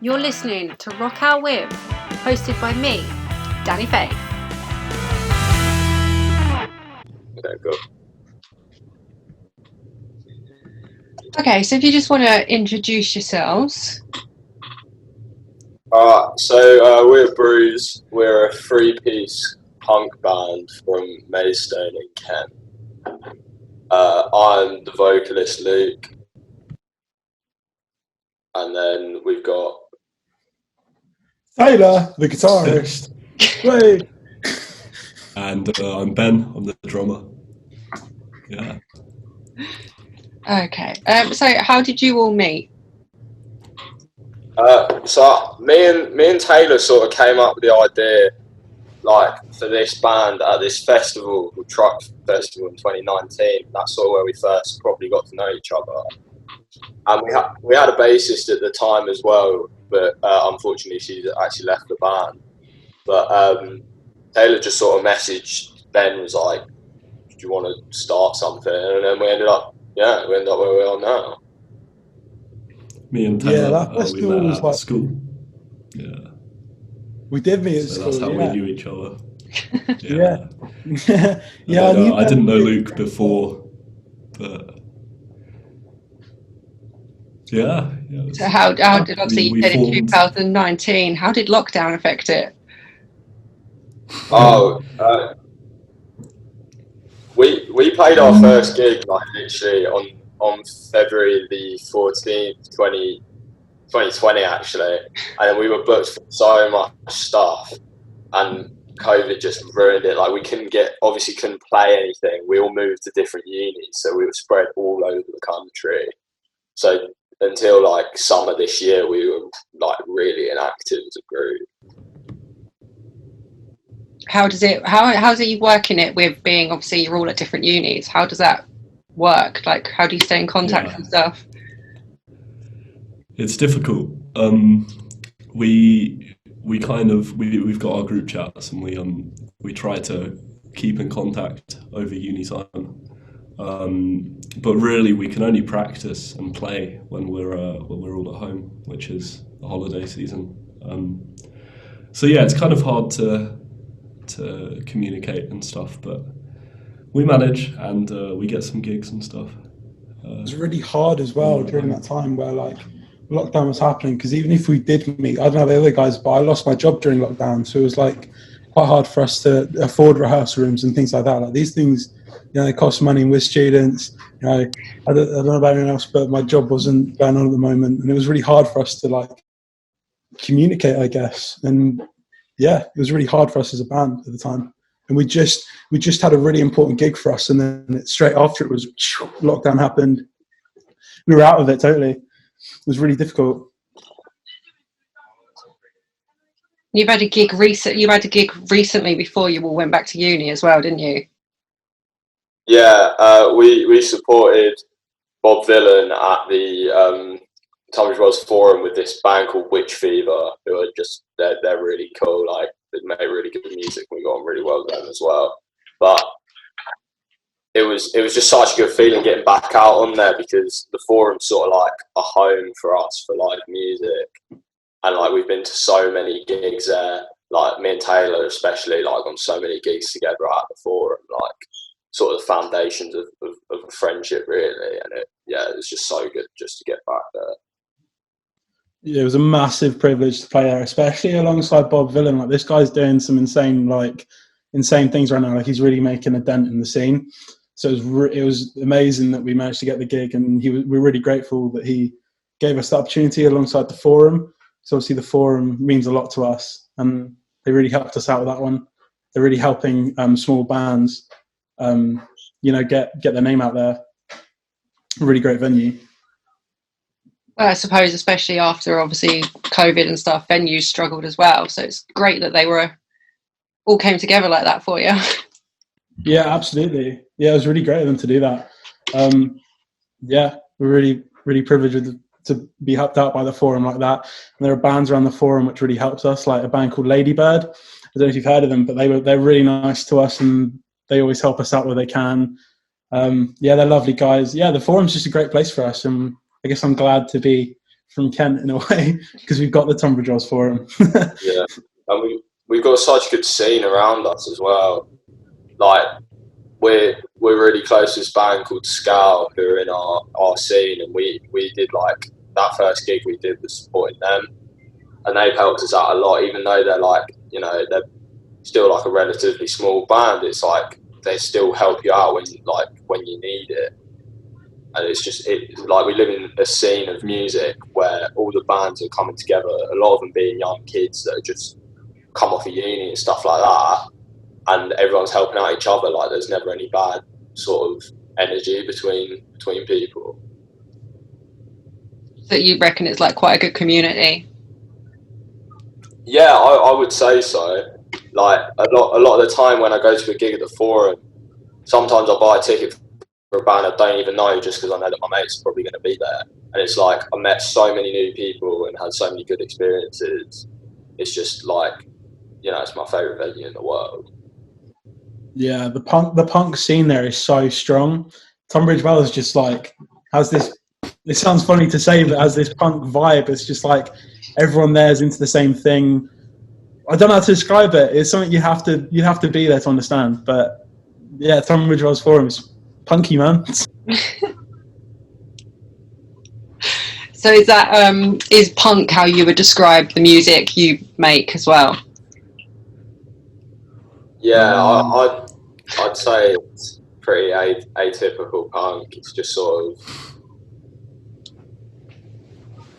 You're listening to Rock Our Whim, hosted by me, Danny Faye. Okay, cool. Okay, so if you just want to introduce yourselves. So we're Bruise. We're a three-piece punk band from Maidstone in Kent. I'm the vocalist, Luke. And then we've got Taylor, the guitarist. Wait. And I'm Ben. I'm the drummer. Yeah. Okay, so how did you all meet? So me and Taylor sort of came up with the idea, like, for this band at this festival called Truck Festival in 2019. That's sort of where we first probably got to know each other. And we had a bassist at the time as well, but unfortunately she's actually left the band. But Taylor just sort of messaged Ben, was like, "Do you want to start something?" And then we ended up where we are now. Me and Taylor, that festival was like school. Yeah. We did meet at So school. that's how we knew each other. Yeah. I didn't know Luke before, but yeah. So how did, obviously we you said in formed. 2019, how did lockdown affect it? We played our first gig like literally on February the 14th, 2020 actually, and then we were booked for so much stuff, and COVID just ruined it. Like we couldn't play anything. We all moved to different unis, so we were spread all over the country. So until like summer this year, we were like really inactive as a group. How's it you working it with being, obviously you're all at different unis? How does that work? Like, how do you stay in contact and stuff? It's difficult. We've got our group chats, and we try to keep in contact over uni time. But really, we can only practice and play when we're all at home, which is the holiday season. So yeah, it's kind of hard to communicate and stuff, but we manage, and we get some gigs and stuff. It was really hard as well during that time where like lockdown was happening, because even if we did meet, I don't know the other guys, but I lost my job during lockdown, so it was like quite hard for us to afford rehearsal rooms and things like that. Like these things, they cost money, and we're students. I don't know about anyone else, but my job wasn't going on at the moment, and it was really hard for us to like communicate, I guess. And yeah, it was really hard for us as a band at the time. And we just had a really important gig for us, and then straight after it was lockdown happened. We were out of it totally. It was really difficult. You had a gig recently before you all went back to uni as well, didn't you? Yeah, we supported Bob Vylan at the Tunbridge Wells Forum with this band called Witch Fever, who are just they're really cool. Like they make really good music. We got on really well with them as well. But it was just such a good feeling getting back out on there, because the forum's sort of like a home for us for live music, and like we've been to so many gigs there. Like me and Taylor especially, like on so many gigs together at the forum, like sort of the foundations of a friendship really. And it was just so good just to get back there. Yeah, it was a massive privilege to play there, especially alongside Bob Vylan. Like this guy's doing some insane things right now. Like he's really making a dent in the scene. So it was amazing that we managed to get the gig, and we're really grateful that he gave us the opportunity alongside the forum. So obviously the forum means a lot to us, and they really helped us out with that one. They're really helping small bands, get their name out there. A really great venue. Well, I suppose especially after obviously COVID and stuff, venues struggled as well. So it's great that they all came together like that for you. Yeah, absolutely. Yeah, it was really great of them to do that. We're really, really privileged to be helped out by the forum like that. And there are bands around the forum which really helps us, like a band called Ladybird. I don't know if you've heard of them, but they're really nice to us, and they always help us out where they can. They're lovely guys. Yeah, the forum's just a great place for us, and I guess I'm glad to be from Kent in a way, because we've got the Tunbridge Wells Forum. Yeah, and we've got such a good scene around us as well. Like we're really close to this band called Scowl, who are in our scene, and we did like that first gig we did was supporting them, and they've helped us out a lot, even though they're like, you know, they're still like a relatively small band. It's like they still help you out when you need it. And it's just like we live in a scene of music where all the bands are coming together, a lot of them being young kids that have just come off of uni and stuff like that, and everyone's helping out each other. Like there's never any bad sort of energy between people. So you reckon it's like quite a good community? Yeah, I would say so. Like a lot of the time when I go to a gig at the Forum, sometimes I buy a ticket for a band I don't even know just because I know that my mate's probably going to be there. And it's like I met so many new people and had so many good experiences. It's just like, you know, it's my favourite venue in the world. Yeah, the punk scene there is so strong. Tunbridge Wells just like has this. It sounds funny to say, but has this punk vibe. It's just like everyone there is into the same thing. I don't know how to describe it. It's something you have to be there to understand. But yeah, Tunbridge Wells Forum is punky, man. So is that is punk how you would describe the music you make as well? Yeah, I'd say it's pretty atypical punk. It's just sort of,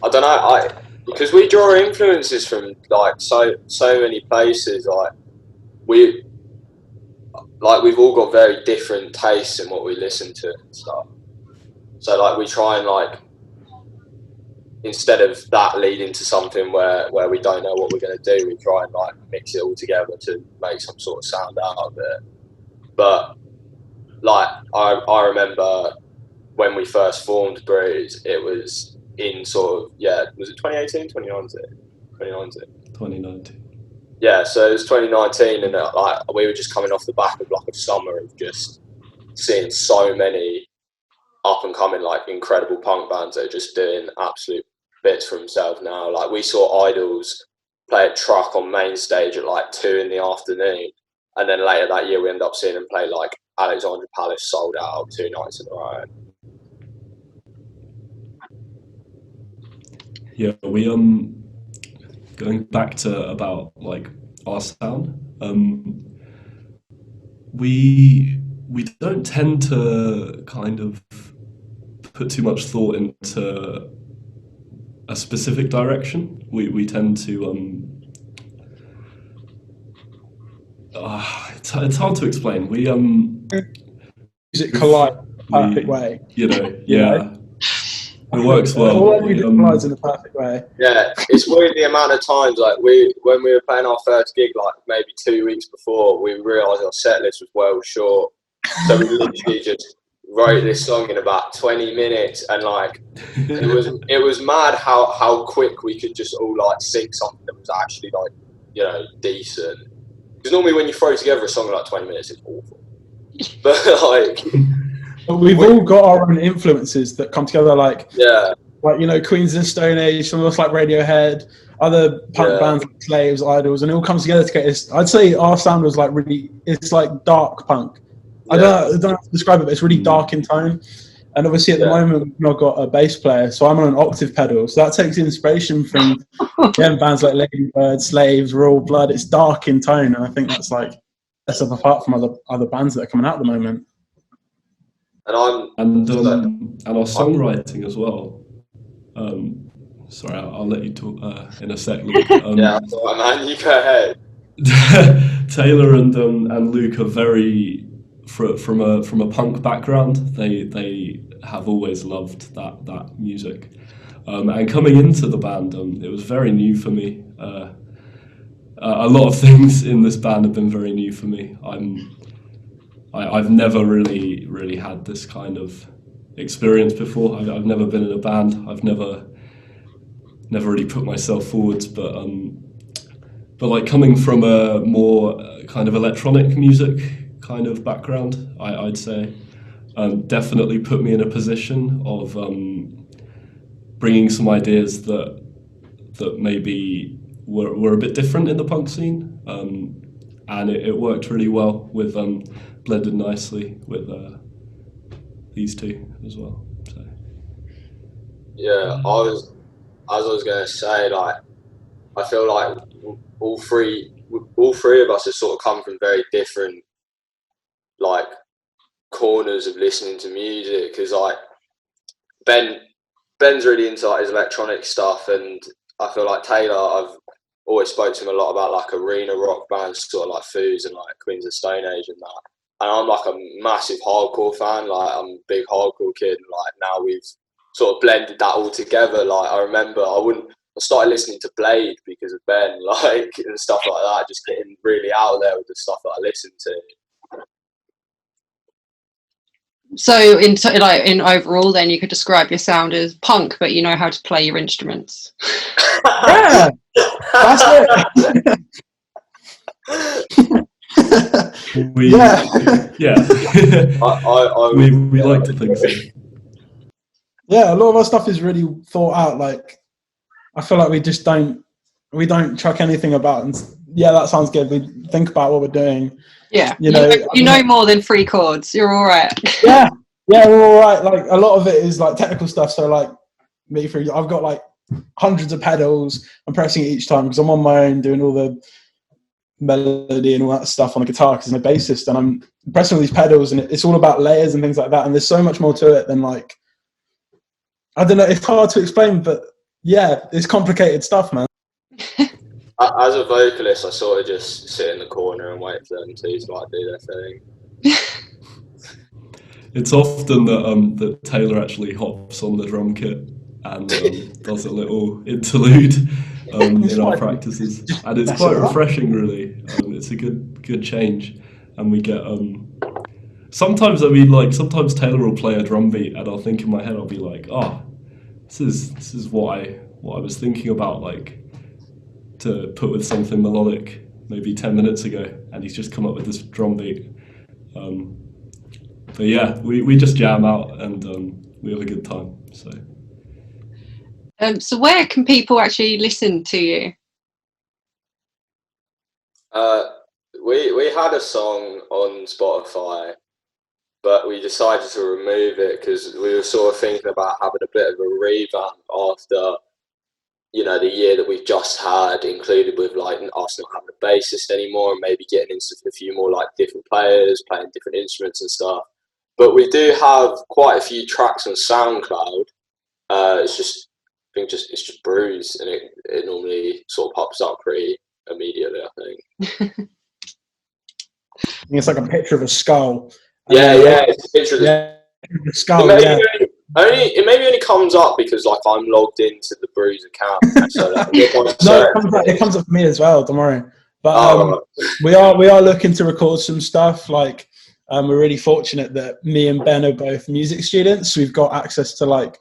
I don't know, because we draw influences from like so many places. Like we've all got very different tastes in what we listen to and stuff. So like we try and like, instead of that leading to something where we don't know what we're going to do, we try and like mix it all together to make some sort of sound out of it. But like I remember when we first formed Bruise, it was in sort of, was it 2018, 2019. Yeah, so it was 2019, and like we were just coming off the back of like a summer of just seeing so many up and coming like incredible punk bands that are just doing absolute bits for themselves now. Like we saw Idols play at Truck on main stage at like 2 PM, and then later that year we ended up seeing them play like Alexandra Palace sold out 2 nights in a row. Yeah, we going back to about like our sound, we don't tend to kind of put too much thought into a specific direction. We tend to it's hard to explain. We Music collide in the perfect way. You know, yeah. It works well. All collides in the perfect way. Yeah, it's weird the amount of times like when we were playing our first gig, like maybe 2 weeks before, we realised our set list was well short. So we literally just wrote this song in about 20 minutes, and like it was mad how quick we could just all like sing something that was actually like, you know, decent. Because normally when you throw together a song in like 20 minutes, it's awful. But like. But we've all got our own influences that come together, like you know, Queens and Stone Age, some of us like Radiohead, other punk bands like Slaves, Idols, and it all comes together to get this. I'd say our sound was like really, it's like dark punk. I don't know how to describe it, but it's really dark in tone. And obviously at the moment we've not got a bass player, so I'm on an octave pedal. So that takes inspiration from bands like Ladybird, Slaves, Royal Blood. It's dark in tone, and I think that's like sets us apart from other bands that are coming out at the moment. And our songwriting as well. Sorry, I'll let you talk in a sec, Luke. Yeah, man, you go ahead. Taylor and Luke are very from a punk background. They have always loved that music, and coming into the band, it was very new for me. A lot of things in this band have been very new for me. I've never really had this kind of experience before. I've never been in a band. I've never really put myself forwards, but like coming from a more kind of electronic music kind of background, I'd say definitely put me in a position of bringing some ideas that maybe were a bit different in the punk scene, and it worked really well with blended nicely with these two as well. So yeah, as I was going to say, like, I feel like all three of us have sort of come from very different, like, corners of listening to music. Because, like, Ben's really into, like, his electronic stuff, and I feel like Taylor, I've always spoke to him a lot about, like, arena rock bands, sort of like Foos and, like, Queens of Stone Age and that. And I'm, like, a massive hardcore fan. Like, I'm a big hardcore kid, and, like, now we've sort of blended that all together. Like, I remember I started listening to Blade because of Ben, like, and stuff like that, just getting really out there with the stuff that I listened to. So in overall, then you could describe your sound as punk, but you know how to play your instruments. Yeah, that's it. we like to think so. Yeah, a lot of our stuff is really thought out. Like, I feel like we don't chuck anything about, and yeah, that sounds good. We think about what we're doing. Yeah, you know more than 3 chords. You're all right. yeah, we're all right. Like, a lot of it is like technical stuff. So, like, I've got like hundreds of pedals. I'm pressing it each time because I'm on my own doing all the melody and all that stuff on the guitar because I'm a bassist, and I'm pressing all these pedals, and it's all about layers and things like that. And there's so much more to it than, like, I don't know. It's hard to explain, but yeah, it's complicated stuff, man. As a vocalist, I sort of just sit in the corner and wait for them to, like, do their thing. It's often that Taylor actually hops on the drum kit and does a little interlude in our practices, and it's quite refreshing, really. It's a good change, and we get sometimes Taylor will play a drum beat, and I'll think in my head, I'll be like, this is what I was thinking about, like, to put with something melodic maybe 10 minutes ago, and he's just come up with this drum beat. But yeah, we just jam out, and we have a good time. So where can people actually listen to you? We had a song on Spotify, but we decided to remove it because we were sort of thinking about having a bit of a revamp after, you know, the year that we've just had, included with, like, us not having a bassist anymore, and maybe getting into a few more, like, different players playing different instruments and stuff. But we do have quite a few tracks on SoundCloud. It's just Bruise, and it normally sort of pops up pretty immediately, I think. It's like a picture of a skull. Yeah, it's a picture of the skull. It maybe only comes up because, like, I'm logged into the Bruise account. So it comes up for me as well. Don't worry. But we are looking to record some stuff. Like, we're really fortunate that me and Ben are both music students. We've got access to, like,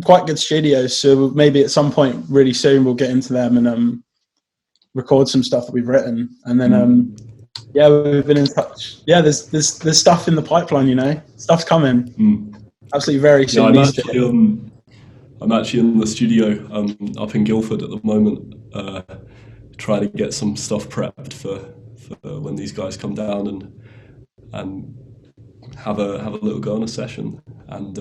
quite good studios. So maybe at some point really soon we'll get into them and record some stuff that we've written. And then we've been in touch. Yeah, there's stuff in the pipeline. You know, stuff's coming. Absolutely very soon. I'm actually in the studio up in Guildford at the moment, trying to get some stuff prepped for when these guys come down and have a little go on a session. And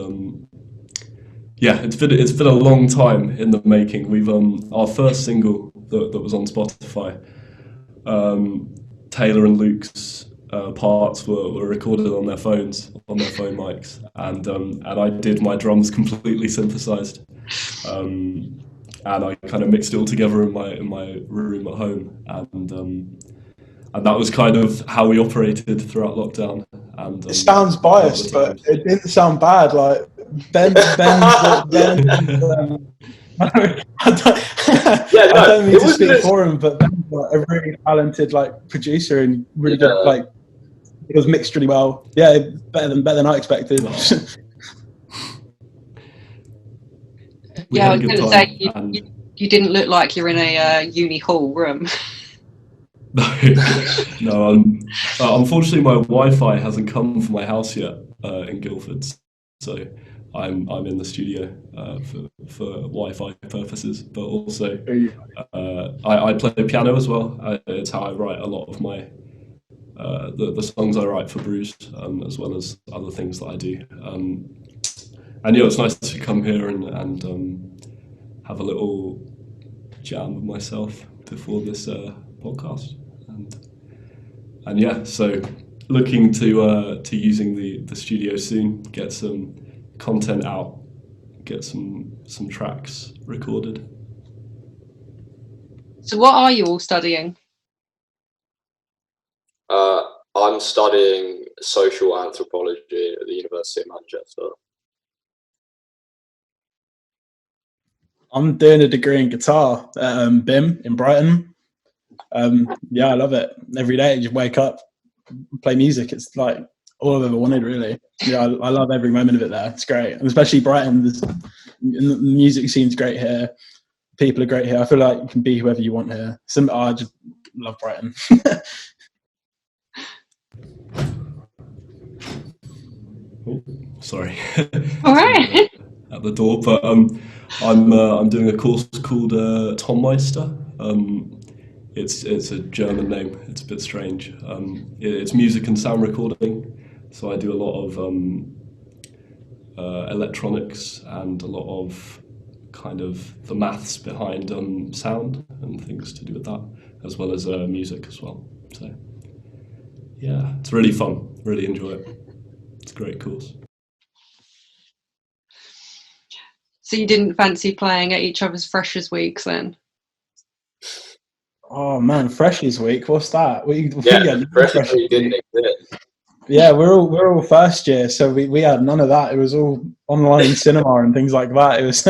it's been a long time in the making. We've our first single that was on Spotify, Taylor and Luke's parts were recorded on their phone mics, and I did my drums completely synthesized, and I kind of mixed it all together in my room at home, and that was kind of how we operated throughout lockdown. And it sounds biased, but it didn't sound bad. Like Ben. I don't mean to speak for him, but Ben's like a really talented, like, producer and really good, like, it was mixed really well. Yeah, better than I expected. I was going to say you didn't look like you're in a uni hall room. No. Unfortunately, my Wi-Fi hasn't come from my house yet in Guildford, so I'm in the studio for Wi-Fi purposes, but also I play piano as well. It's how I write a lot of my the songs I write for Bruise, as well as other things that I do. And yeah, it's nice to come here and have a little jam with myself before this podcast, and yeah, so looking to using the studio soon, get some content out, get some tracks recorded. So what are you all studying? I'm studying social anthropology at the University of Manchester. I'm doing a degree in guitar at BIM in Brighton. Yeah, I love it. Every day, just wake up, play music. It's like all I've ever wanted, really. Yeah, I love every moment of it there. It's great, and especially Brighton. The music scene's great here. People are great here. I feel like you can be whoever you want here. I just love Brighton. Oh, sorry. All right. At the door, but I'm doing a course called Tonmeister. It's a German name. It's a bit strange. It's music and sound recording. So I do a lot of electronics and a lot of kind of the maths behind sound and things to do with that, as well as music as well. So yeah, it's really fun. Really enjoy it. It's a great course. So you didn't fancy playing at each other's Freshers Weeks then? Oh man, Freshers Week. What's that? Freshers Week didn't exist. Yeah, we're all first year, so we had none of that. It was all online cinema and things like that. It was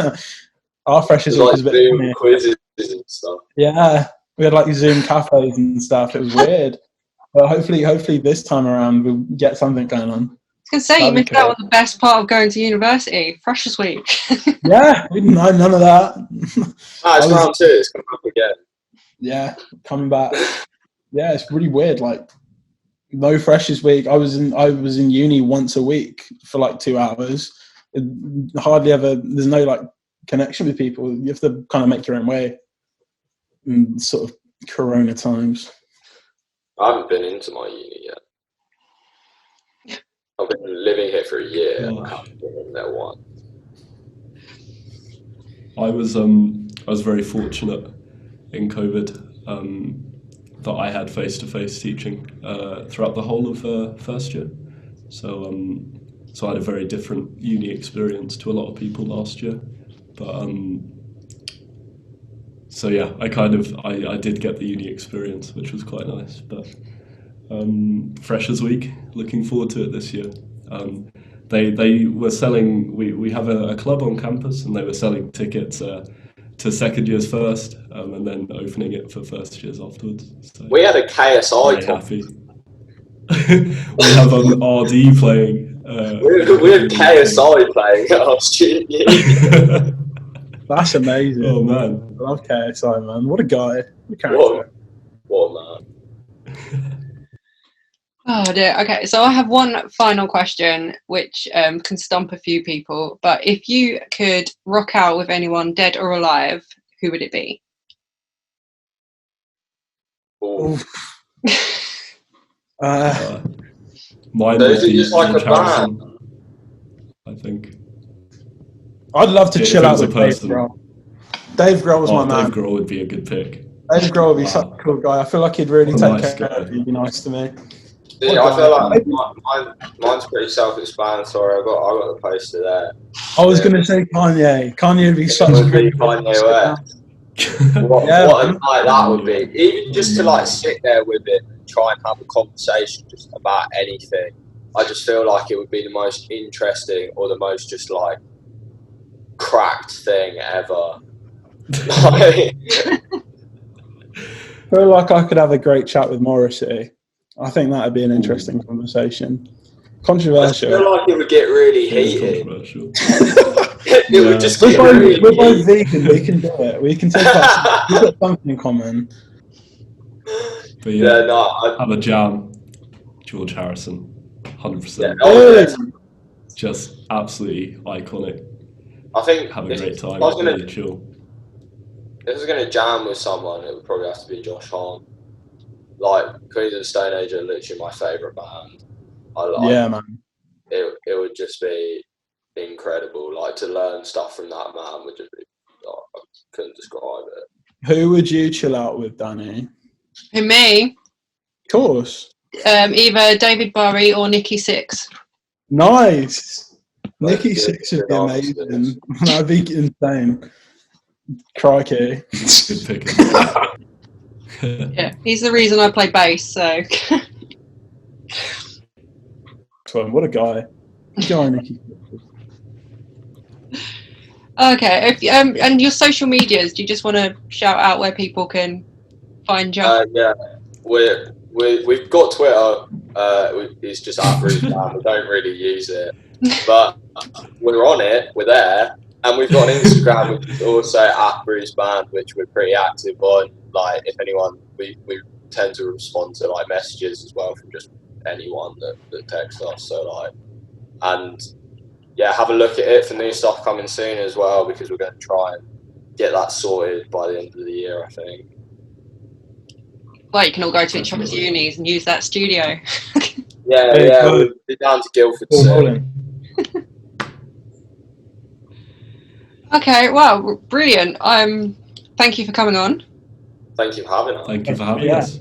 our Freshers Week was a bit Zoom funny. quizzes and stuff. Yeah, we had like Zoom cafes and stuff. It was weird, but hopefully this time around we'll get something going on. I was going to say, you missed out on the best part of going to university, Freshers Week. Yeah, we didn't know none of that. It's round 2. It's coming up again. Yeah, coming back. Yeah, it's really weird. Like, no Freshers Week. I was in uni once a week for like 2 hours. Hardly ever. There's no like connection with people. You have to kind of make your own way. In sort of Corona times. I haven't been into my uni yet. I've been living here for a year. I haven't been in there once. I was very fortunate in COVID that I had face-to-face teaching throughout the whole of first year. So I had a very different uni experience to a lot of people last year. But so yeah, I did get the uni experience, which was quite nice. But Freshers Week, looking forward to it this year. They were selling. We have a club on campus, and they were selling tickets to second years first, and then opening it for first years afterwards. So we had a KSI talk. Happy. We have an RD playing. We had KSI playing at our student year. That's amazing. Oh man, I love KSI, man. What a guy. What a character. What man. Oh dear. Okay, so I have one final question, which can stump a few people. But if you could rock out with anyone, dead or alive, who would it be? Mine So would is it be just like a band? I think. I'd love to chill out If it with was a Dave person. Grohl. Dave Grohl was my man. Dave Grohl would be a good pick. Dave Grohl would be such a cool guy. I feel like he'd really What a take nice care guy. of you. He'd be nice to me. Yeah, I feel like mine's pretty self-explanatory. I got the poster there. I was going to say Kanye. Kanye would be such a great Kanye West. What a night that would be. Even just to like sit there with it and try and have a conversation just about anything. I just feel like it would be the most interesting or the most just like cracked thing ever. I feel like I could have a great chat with Morrissey. I think that would be an interesting conversation. I Controversial. feel like it would get really heated. Controversial. It would just We're get both, really we're both heated. vegan. We can do it. We can take that. We've got something in common. But Yeah, yeah, no, have a jam. George Harrison, 100%. yeah, just absolutely iconic. I think Have a great time. If I was Really chill. If I was going to jam with someone, it would probably have to be Josh Hahn. Like, Queens of the Stone Age are literally my favourite band. Yeah, man. It would just be incredible. Like, to learn stuff from that man would just be, I couldn't describe it. Who would you chill out with, Danny? Who, me? Of course. Either David Bowie or Nikki Sixx. Nice. Like, Nikki good- Sixx would good be answers. amazing. That'd be insane. Crikey. Good pick. Yeah, he's the reason I play bass. So. What a guy. Guy, Nikki. Okay, and your social medias, do you just want to shout out where people can find you? Yeah, we've got Twitter. It's just at Bruise Links. We don't really use it, but we're on it. We're there, and we've got an Instagram, which is also at Bruise Band, which we're pretty active on. Like, if anyone, we tend to respond to like messages as well from just anyone that texts us. So like, and yeah, have a look at it for new stuff coming soon as well, because we're going to try and get that sorted by the end of the year, I think. Well, you can all go to each other's unis and use that studio. Yeah, we'll be down to Guildford soon. Okay, well, brilliant. Thank you for coming on. Thank you for having us. Thank you for having us.